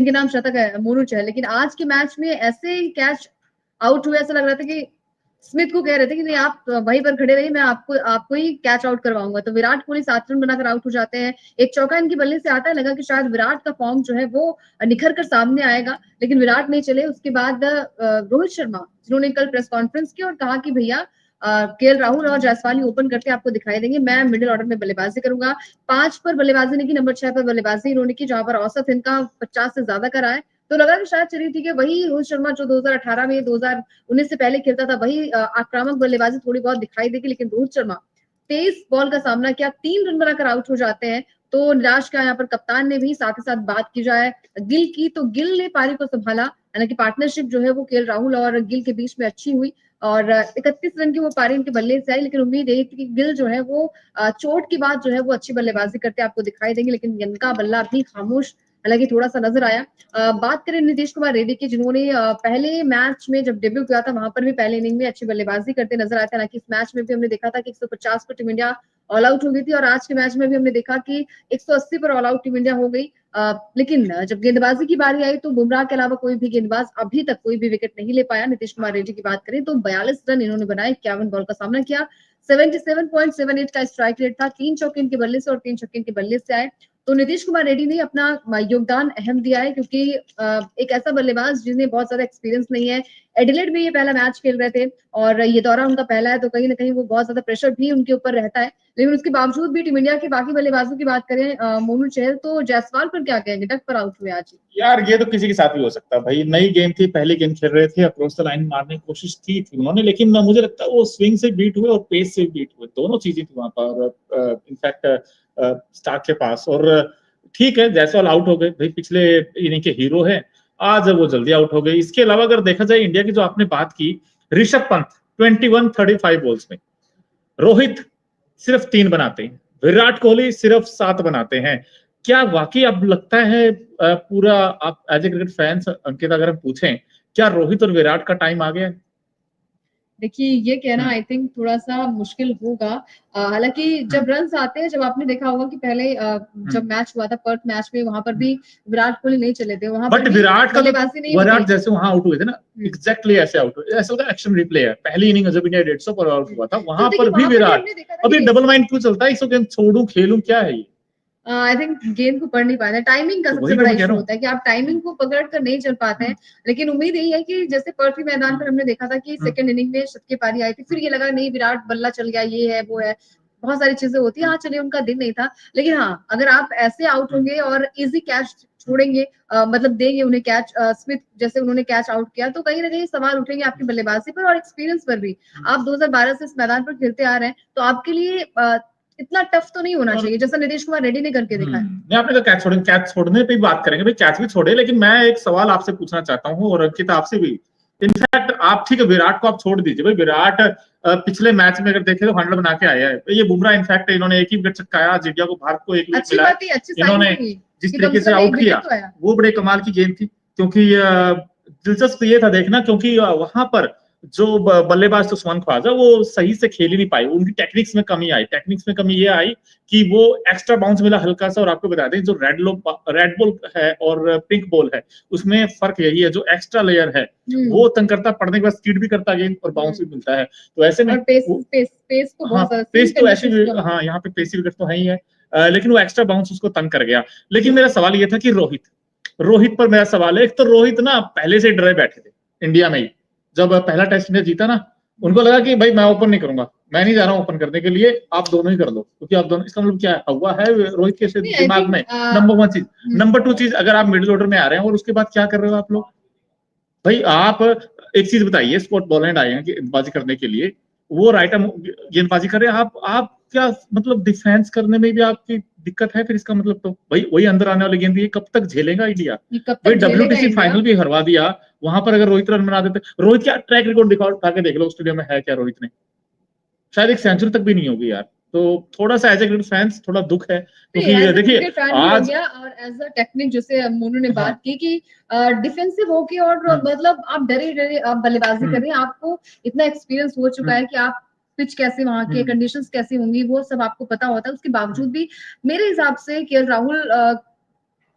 के नाम शतक है मोनू चहल, लेकिन आज के मैच में ऐसे कैच आउट हुए, ऐसा लग रहा था कि स्मिथ को कह रहे थे कि नहीं आप वहीं पर खड़े रहिए, मैं आपको ही कैच आउट करवाऊंगा। तो विराट कोहली 7 रन बनाकर आउट हो जाते हैं। एक चौका इनकी बल्ले से आता है, लगा कि शायद विराट का फॉर्म जो है वो निखर कर सामने आएगा, लेकिन विराट नहीं चले। उसके बाद रोहित शर्मा जिन्होंने कल प्रेस कॉन्फ्रेंस की और कहा कि भैया केएल राहुल और जायसवाल ओपन करके आपको दिखाई देंगे, मैं मिडिल ऑर्डर में बल्लेबाजी करूंगा। 5 पर बल्लेबाजी नहीं की, नंबर 6 पर बल्लेबाजी इन्होंने की, जहां पर औसत इनका 50 से ज्यादा का रहा है। तो लगा कि शायद चली थी कि वही रोहित शर्मा जो 2018 में 2019 से पहले खेलता था, वही आक्रामक बल्लेबाजी थोड़ी बहुत दिखाई देगी। लेकिन रोहित शर्मा 23 बॉल का सामना किया, 3 रन बनाकर आउट हो जाते हैं। तो निराश का यहाँ पर कप्तान ने भी, साथ ही साथ बात की जाए गिल की, तो गिल ने पारी को संभाला। हालांकि पार्टनरशिप जो है वो केएल राहुल और गिल के बीच में अच्छी हुई और 31 रन की वो पारी इनके बल्ले से आई। लेकिन उम्मीद यही थी कि गिल जो है वो चोट के बाद जो है वो अच्छी बल्लेबाजी करते आपको दिखाई देंगे, लेकिन इनका बल्ला भी खामोश हालांकि थोड़ा सा नजर आया। बात करें नीतीश कुमार रेड्डी की, जिन्होंने पहले मैच में जब डेब्यू किया था, वहां पर भी पहले इनिंग में अच्छी बल्लेबाजी करते नजर आए थे। हालांकि इस मैच में भी हमने देखा था कि 150 पर टीम इंडिया ऑल आउट हो गई थी और आज के मैच में भी हमने देखा कि 180 पर ऑल आउट टीम इंडिया हो गई। लेकिन जब गेंदबाजी की बारी आई तो बुमराह के अलावा कोई भी गेंदबाज अभी तक कोई भी विकेट नहीं ले पाया। नीतीश कुमार रेड्डी की बात करें तो 42 रन इन्होंने बनाए, 51 बॉल का सामना किया, 77.78 का स्ट्राइक रेट था, 3 चौके इनके बल्ले से और 3 छक्के इनके बल्ले से आए। तो नीतीश कुमार रेड्डी ने अपना योगदान अहम दिया है, क्योंकि एक ऐसा बल्लेबाज जिन्हें बहुत ज्यादा एक्सपीरियंस नहीं है, एडिलेड में ये पहला मैच खेल रहे थे और ये दौरा उनका पहला है, तो कहीं ना कहीं वो बहुत ज्यादा प्रेशर भी उनके ऊपर रहता है। लेकिन उसके बावजूद भी टीम इंडिया के बाकी बल्लेबाजों की बात करें, मोनू चहल, तो जायसवाल पर क्या कहेंगे, डक पर आउट हुए आज? यार ये तो किसी के साथ भी हो सकता है भाई, नई गेम थी, पहली गेम खेल रहे थे, अक्रॉस द लाइन मारने की कोशिश की थी उन्होंने, लेकिन मुझे लगता है वो स्विंग से बीट हुए और पेस से बीट हुए, दोनों चीजें थी वहां पर इनफैक्ट स्टार्क के पास। और ठीक है जायसवाल आउट हो गए भाई, पिछले इनिंग के हीरो है, आज वो जल्दी आउट हो गए। इसके अलावा अगर देखा जाए इंडिया की जो आपने बात की, ऋषभ पंत 21-35 बॉल्स में, रोहित सिर्फ 3 बनाते हैं, विराट कोहली सिर्फ 7 बनाते हैं। क्या वाकई अब लगता है पूरा, आप एज ए क्रिकेट फैंस अंकित अगर हम पूछें, क्या रोहित और विराट का टाइम आ गया है? देखिए ये कहना आई थिंक थोड़ा सा मुश्किल होगा। हालांकि जब रन्स आते हैं, जब आपने देखा होगा कि पहले जब मैच हुआ था पर्थ मैच में, वहां पर भी विराट कोहली नहीं चले थे, वहां बट पर विराट का बल्लेबाजी नहीं विराट हुई। जैसे वहां आउट हुए थे ना, एग्जैक्टली ऐसे आउट हुए, ऐसा होता है एक्शन रिप्ले है, पहली इनिंग जब इंडिया 150 पर आउट हुआ था तो वहां देखिए पर भी वहां पर भी विराट। हमने देखा था अभी कि डबल माइंड क्यों चलता है, इसको गेम छोड़ू खेलूं, क्या है ये? आई थिंक गेंद को पढ़ नहीं पाते, टाइमिंग का तो सबसे वही तो बड़ा मैं कह इशू रहा हूँ। होता है कि आप टाइमिंग को पकड़ कर नहीं चल पाते हैं। लेकिन उम्मीद यही है कि जैसे पर्थी मैदान पर हमने देखा था कि सेकंड इनिंग में शतकीय पारी आई थी, फिर ये लगा नहीं विराट बल्ला चल गया, ये है वो है, बहुत सारी चीजें होती है। हाँ चलिए उनका दिन नहीं था, लेकिन हाँ अगर आप ऐसे आउट होंगे और इजी कैच छोड़ेंगे, मतलब देंगे उन्हें कैच, स्मिथ जैसे उन्होंने कैच आउट किया, तो कहीं ना कहीं सवाल उठेंगे आपकी बल्लेबाजी पर और एक्सपीरियंस पर भी। आप 2012 से इस मैदान पर खेलते आ रहे हैं, तो आपके लिए इतना टफ तो नहीं होना चाहिए जैसा नीतीश कुमार रेड्डी ने करके दिखाया। नहीं, आपने तो कैच छोड़ेंगे, कैच छोड़ने पे ही बात करेंगे भाई, कैच भी छोड़े, लेकिन मैं एक सवाल आपसे पूछना चाहता हूँ और अंकिता आपसे भी। इनफैक्ट आप ठीक है, विराट को आप छोड़ दीजिए भाई, विराट पिछले मैच में अगर देखें तो 100 बना के आया है। ये बुमराह इनफैक्ट इन्होंने एक ही विकेट चटकाया, आज इंडिया को, भारत को 1 विकेट अच्छी मिला है। बात ही, अच्छी साइन इन्होंने थी जिस कि कम तरीके से से कम एक आउट किया विकेट तो आया। वो बड़े कमाल की गेम थी, क्योंकि दिलचस्प ये था देखना, क्योंकि वहां पर जो बल्लेबाज थे उस्मान ख्वाजा, वो सही से खेल ही नहीं पाए, उनकी टेक्निक्स में कमी आई। टेक्निक्स में कमी ये आई कि वो एक्स्ट्रा बाउंस मिला हल्का सा, और आपको बता दें जो रेड बॉल है और पिंक बॉल है, उसमें फर्क यही है, जो एक्स्ट्रा लेयर है वो तंग करता, पड़ने के बाद स्पीड भी करता गेंद और बाउंस भी मिलता है। तो ऐसे में पेस को हाँ, बहुत पेस तो ऐसे भी, हाँ यहाँ पे पेसी विकेट तो है ही है, लेकिन वो एक्स्ट्रा बाउंस उसको तंग कर गया। लेकिन मेरा सवाल ये था कि रोहित, रोहित पर मेरा सवाल है, एक तो रोहित ना पहले से डरे बैठे थे इंडिया में ही, जब पहला टेस्ट इंडिया जीता ना, उनको लगा कि भाई मैं ओपन नहीं करूंगा, मैं नहीं जा रहा हूं ओपन करने के लिए, आप दोनों ही कर लो, क्योंकि आप दोनों, इसका मतलब क्या हुआ है रोहित के दिमाग में, नंबर 1 चीज। नंबर 2 चीज, अगर आप मिडिल ऑर्डर में आ रहे हैं और उसके बाद क्या कर रहे हो आप लोग भाई, आप एक चीज बताइए, स्पॉट बॉलर आए हैं गेंदबाजी करने के लिए, वो राइट आर्म गेंदबाजी कर रहे हैं, आप क्या मतलब डिफेंस करने में भी आपकी दिक्कत है, फिर इसका मतलब तो भाई वही अंदर आने वाली गेंद, ये कब तक झेलेगा इंडिया? भाई WTC फाइनल भी हरवा दिया, वहां पर अगर रोहित रन बना देते, रोहित क्या ट्रैक रिकॉर्ड दिखा उठा के देख लो ऑस्ट्रेलिया में है क्या रोहित ने, शायद एक सेंचुरी तक भी नहीं होगी यार। तो थोड़ा सा एज ए क्रिकेट फैंस थोड़ा दुख है, क्योंकि देखिए आज और एज अ टेक्निक जैसे मोनू ने बात की कि डिफेंसिव होके और मतलब आप डरे डरे आप बल्लेबाजी कर रहे हैं, आपको इतना एक्सपीरियंस हो चुका है कि आप पिच कैसे, वहां के कंडीशंस कैसी होंगी वो सब आपको पता होता है। उसके बावजूद भी मेरे हिसाब से केएल राहुल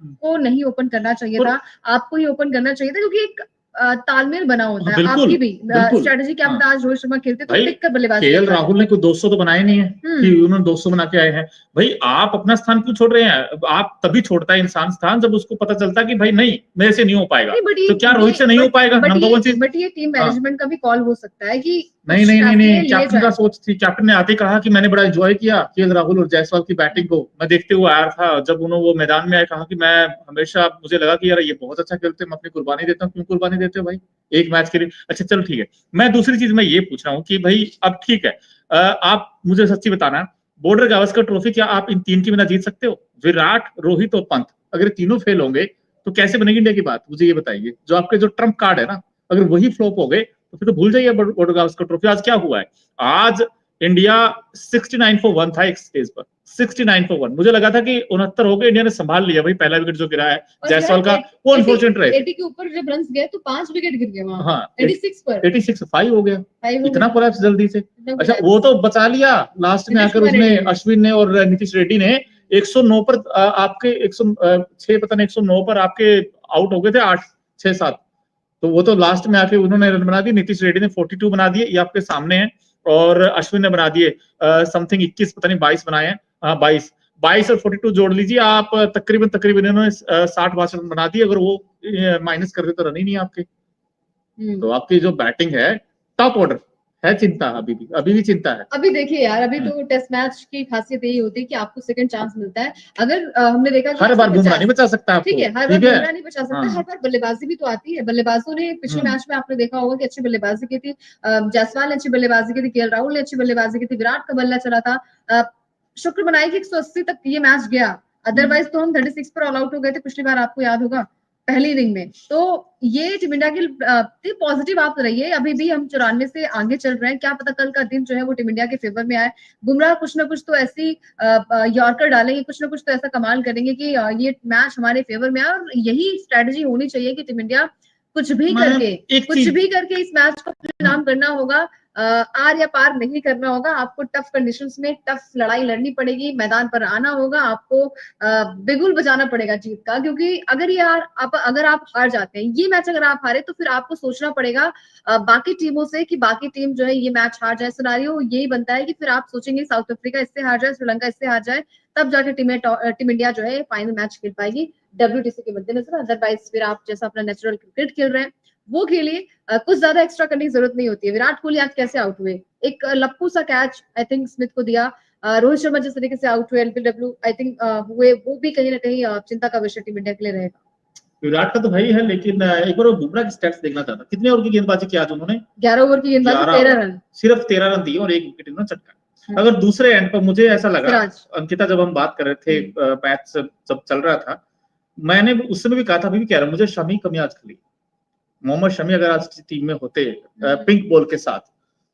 को नहीं ओपन करना चाहिए था, आपको ही ओपन करना चाहिए था, क्योंकि एक तालमेल बना होता है बिल्कुल, आपकी भी बिल्कुल। स्ट्रेटेजी। क्या पता आज रोहित शर्मा खेलते तो भाई टिक कर बल्लेबाजी केएल कर पाते। राहुल ने कोई 200 तो बनाए नहीं है कि उन्होंने 200 बना के आए हैं। भाई आप अपना स्थान क्यों छोड़ रहे हैं? आप तभी छोड़ता है इंसान स्थान जब उसको पता चलता है कि भाई नहीं मेरे से नहीं हो पाएगा। तो क्या रोहित से नहीं हो पाएगा? नंबर वन चीज, बट ये टीम मैनेजमेंट का भी कॉल हो सकता है कि नहीं नहीं नहीं नहीं, कैप्टन का सोच थी। कैप्टन ने आते कहा कि मैंने बड़ा एंजॉय किया केएल राहुल और जायसवाल की बैटिंग को, मैं देखते हुए आया था। जब उन्होंने वो मैदान में आए, कहा कि मैं हमेशा, मुझे लगा कि यार ये बहुत अच्छा खेलते हैं, मैं अपनी कुर्बानी देता हूँ। क्यों कुर्बानी देते हो भाई एक मैच के लिए? अच्छा चलो ठीक है। मैं दूसरी चीज मैं ये पूछ रहा हूँ कि भाई अब ठीक है, आप मुझे सच्ची बताना, बॉर्डर गावस्कर ट्रॉफी क्या आप इन तीन की बिना जीत सकते हो? विराट, रोहित और पंत, अगर तीनों फेल होंगे तो कैसे बनेगी इंडिया की बात? मुझे ये बताइए। जो आपके जो ट्रम्प कार्ड है ना, अगर वही फ्लॉप हो गए तो फिर तो भूल जाइए बॉर्डर गावस्कर ट्रॉफी। आज क्या हुआ है? आज इंडिया 69 for 1 था एक स्टेज पर, 69 for 1। मुझे लगा था कि 69 हो गए, इंडिया ने संभाल लिया भाई। पहला विकेट जो गिरा है जायसवाल का, वो अनफॉर्चुनेट रहे। 80 के ऊपर जब रन्स गए तो 5 विकेट गिर गए वहां। हाँ 86 पर 86 5 हो गया, 5 हो इतना गया। कोलैप्स जल्दी से। अच्छा वो तो बचा लिया लास्ट में आकर उसने, अश्विन ने और नीतीश रेड्डी ने 109 पर आपके 106 पता नहीं 109 पर आपके आउट हो गए थे 8 6 7। तो वो तो लास्ट में आके उन्होंने रन बना दिए। नीतीश रेड्डी ने 42 बना दिए, ये आपके सामने है। और अश्विन ने बना दिए समथिंग 21 पता नहीं 22 बनाए हैं। हाँ 22 और 42 जोड़ लीजिए आप, तकरीबन तकरीबन इन्होंने 60-62 रन बना दिए। अगर वो माइनस कर दे तो रन ही नहीं आपके। तो आपकी जो बैटिंग है टॉप ऑर्डर है, चिंता अभी भी चिंता है। अभी देखिए यार, अभी तो टेस्ट मैच की खासियत यही होती है कि आपको सेकंड चांस मिलता है। अगर हमने देखा हर बार बुमराह नहीं बचा सकता आपको, ठीक है, हर बार बुमराह नहीं बचा सकता, हर बार बल्लेबाजी भी तो आती है। बल्लेबाजों ने पिछले मैच में आपने देखा होगा कि अच्छी बल्लेबाजी की थी, जायसवाल ने अच्छी बल्लेबाजी की थी, केएल राहुल ने अच्छी बल्लेबाजी की थी, विराट का बल्ला चला था। शुक्र मनाई कि 180 तक ये मैच गया, अदरवाइज तो हम 36 पर ऑल आउट हो गए थे पिछली बार, आपको याद होगा पहली इनिंग में। तो ये टीम इंडिया की पॉजिटिव आप रहिए, अभी भी हम 94 से आगे चल रहे हैं। क्या पता कल का दिन जो है वो टीम इंडिया के फेवर में आए। बुमराह कुछ ना कुछ तो ऐसी यॉर्कर डालेंगे, कुछ ना कुछ तो ऐसा कमाल करेंगे कि ये मैच हमारे फेवर में आए। और यही स्ट्रेटजी होनी चाहिए कि टीम इंडिया कुछ भी करके इस मैच को नाम करना होगा। आर या पार नहीं करना होगा, आपको टफ कंडीशंस में टफ लड़ाई लड़नी पड़ेगी, मैदान पर आना होगा, आपको बिगुल बजाना पड़ेगा जीत का। क्योंकि अगर आप हार जाते हैं ये मैच, अगर आप हारे तो फिर आपको सोचना पड़ेगा बाकी टीमों से कि बाकी टीम जो है ये मैच हार जाए। सिनारियो यही बनता है कि फिर आप सोचेंगे साउथ अफ्रीका इससे हार जाए, श्रीलंका इससे हार जाए, तब जाके टीम इंडिया जो है फाइनल मैच खेल पाएगी WTC के मद्देनजर। अदरवाइज फिर आप जैसा अपना नेचुरल क्रिकेट खेल रहे हैं वो खेलिए, कुछ ज्यादा एक्स्ट्रा करने की जरूरत नहीं होती है। विराट कोहली आज कैसे आउट हुए? एक लप्पू सा कैच आई थिंक स्मिथ को दिया, रोहित शर्मा जिस तरीके से आउट हुए एलबीडब्ल्यू आई थिंक हुए, वो भी कहीं ना कहीं चिंता का विषय टीम इंडिया के लिए रहेगा। विराट का तो भाई है, लेकिन एक बार बुमराह की स्टैट्स देखना चाहता। कितने ओवर की गेंदबाजी की आज उन्होंने? 11 ओवर की गेंदबाजी, 13 रन, सिर्फ 13 रन दिए और एक विकेट इन्होंने चटका। अगर दूसरे एंड पर मुझे ऐसा लगा, अंकिता जब हम बात कर रहे थे मैच जब चल रहा था, मैंने उस समय भी कहा था, अभी भी कह रहा हूं, मुझे शमी कमी आज खली। मोहम्मद शमी अगर आज टीम में होते पिंक बॉल के साथ,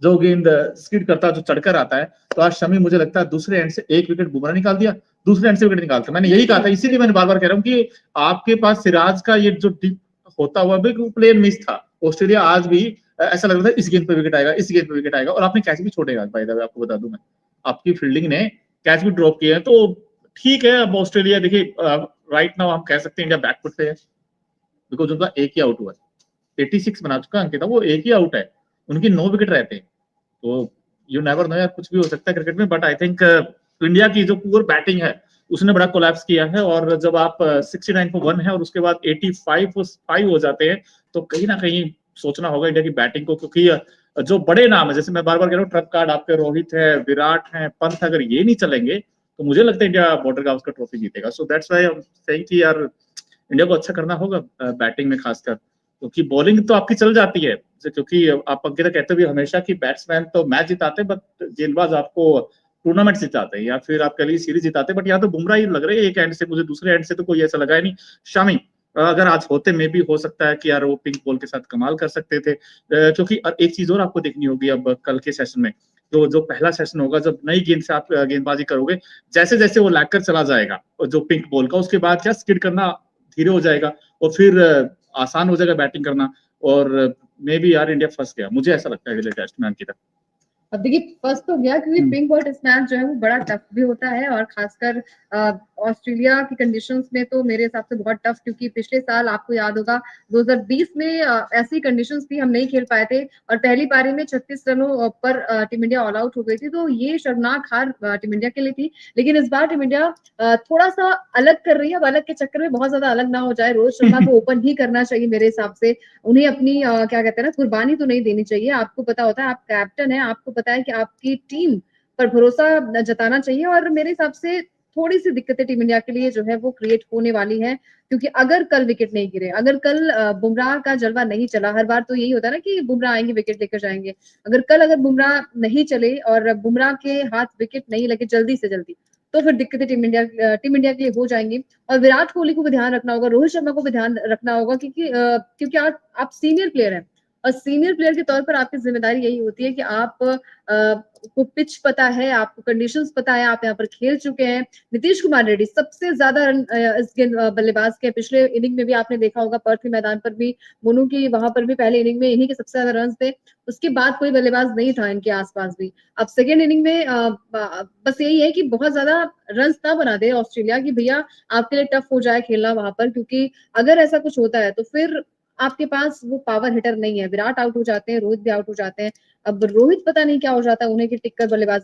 जो गेंद स्किड करता, जो चढ़कर आता है, तो आज शमी मुझे लगता है दूसरे एंड से एक विकेट बुमराह निकाल दिया, दूसरे एंड से विकेट निकालता। मैंने यही कहा था, इसीलिए मैंने बार बार कह रहा हूँ कि आपके पास सिराज का ये जो डिप होता हुआ भी प्लेन मिस था। ऑस्ट्रेलिया आज भी ऐसा लग रहा था इस गेंद पे विकेट आएगा, इस गेंद पे विकेट आएगा, और आपने कैच भी छोड़ेगा। बाय द वे आपको बता दूं मैं, आपकी फील्डिंग ने कैच भी ड्रॉप किए हैं। तो ठीक है, अब ऑस्ट्रेलिया देखिए राइट नाउ हम कह सकते हैं इंडिया बैकफुट पे है, बिकॉज उनका एक ही आउट हुआ है। 86 बना चुका अंकिता, वो एक ही आउट है, उनकी 9 विकेट रहते हैं। तो यू नेवर नो यार, कुछ भी हो सकता है क्रिकेट में। बट आई थिंक इंडिया की जो पूर बैटिंग है उसने बड़ा कोलैप्स किया है। और जब आप 69 for 1 है और उसके बाद 85 for 5 हो जाते हैं, तो कहीं ना कहीं सोचना होगा इंडिया की बैटिंग को। क्योंकि जो बड़े नाम है, जैसे मैं बार बार कह रहा हूँ, ट्रम्प कार्ड आपके रोहित है, विराट है, पंत, अगर ये नहीं चलेंगे तो मुझे लगता है इंडिया बॉर्डर गावस्कर ट्रॉफी जीतेगा। So that's why I am saying कि यार इंडिया को अच्छा करना होगा बैटिंग में खासकर, क्योंकि बॉलिंग तो आपकी चल जाती है। क्योंकि आप अंकिता कहते भी हमेशा कि बैट्समैन तो मैच जिताते, बट गेंदबाज आपको टूर्नामेंट जिताते हैं या फिर आप कह लीजिए सीरीज जिताते। बट यहाँ तो बुमराह ही लग रहे हैं एक एंड से, मुझे दूसरे एंड से तो कोई ऐसा लगा ही नहीं। शामी अगर आज होते में भी हो सकता है कि यार वो पिंक बॉल के साथ कमाल कर सकते थे। क्योंकि एक चीज और आपको देखनी होगी अब कल के सेशन में, तो जो पहला सेशन होगा, जब नई गेंद से आप गेंदबाजी करोगे, जैसे जैसे वो लैग कर चला जाएगा जो पिंक बॉल का, उसके बाद क्या स्किड करना धीरे हो जाएगा और फिर आसान हो जाएगा बैटिंग करना। और मे बी यार इंडिया फंस गया, मुझे ऐसा लगता है अगले टेस्ट में अंकिता। अब देखिए फर्स्ट तो गया क्योंकि हम्म। पिंक बॉल टेस्ट मैच जो है वो बड़ा टफ भी होता है और खासकर ऑस्ट्रेलिया की कंडीशंस में तो मेरे हिसाब से बहुत टफ, क्योंकि पिछले साल आपको याद होगा 2020 में ऐसी कंडीशंस थी, हम नहीं खेल पाए थे और पहली पारी में 36 रनों पर टीम इंडिया ऑल आउट हो गई थी, तो ये शर्मनाक हार टीम इंडिया के लिए थी। लेकिन इस बार टीम इंडिया थोड़ा सा अलग कर रही है। अब अलग के चक्कर में बहुत ज्यादा अलग ना हो जाए, रोहित शर्मा को ओपन ही करना चाहिए मेरे हिसाब से। उन्हें अपनी क्या कहते हैं ना, कुर्बानी तो नहीं देनी चाहिए। आपको पता होता है, आप कैप्टन है, आपको पता है कि आपकी टीम पर भरोसा जताना चाहिए और मेरे हिसाब से थोड़ी सी दिक्कतें टीम इंडिया के लिए जो है वो क्रिएट होने वाली है, क्योंकि अगर कल विकेट नहीं गिरे, अगर कल बुमराह का जलवा नहीं चला, हर बार तो यही होता है ना कि बुमराह आएंगे विकेट लेकर जाएंगे, अगर बुमराह नहीं चले और बुमराह के हाथ विकेट नहीं लगे जल्दी से जल्दी, तो फिर दिक्कतें टीम इंडिया के लिए हो जाएंगी। और विराट कोहली को भी ध्यान रखना होगा, रोहित शर्मा को भी ध्यान रखना होगा, क्योंकि आप सीनियर प्लेयर हैं और सीनियर प्लेयर के तौर पर आपकी जिम्मेदारी यही होती है कि आप को पिच पता है, आपको कंडीशंस पता है, आप यहाँ पर खेल चुके हैं। नीतीश कुमार रेड्डी सबसे ज्यादा रन इस बल्लेबाज के, पिछले इनिंग में भी आपने देखा होगा, पर्थ के मैदान पर भी, मोनू की वहां पर भी पहले इनिंग में इन्हीं के सबसे ज्यादा रन थे, उसके बाद कोई बल्लेबाज नहीं था इनके आसपास भी। अब सेकेंड इनिंग में बस यही है कि बहुत ज्यादा रन ना बना दे ऑस्ट्रेलिया की, भैया आपके लिए टफ हो जाए खेलना वहां पर, क्योंकि अगर ऐसा कुछ होता है तो फिर आपके पास वो पावर हिटर नहीं है। विराट आउट हो जाते हैं, रोहित भी आउट हो जाते हैं, अब रोहित पता नहीं क्या हो जाता है, उन्हें की टिक्कर बल्लेबाजी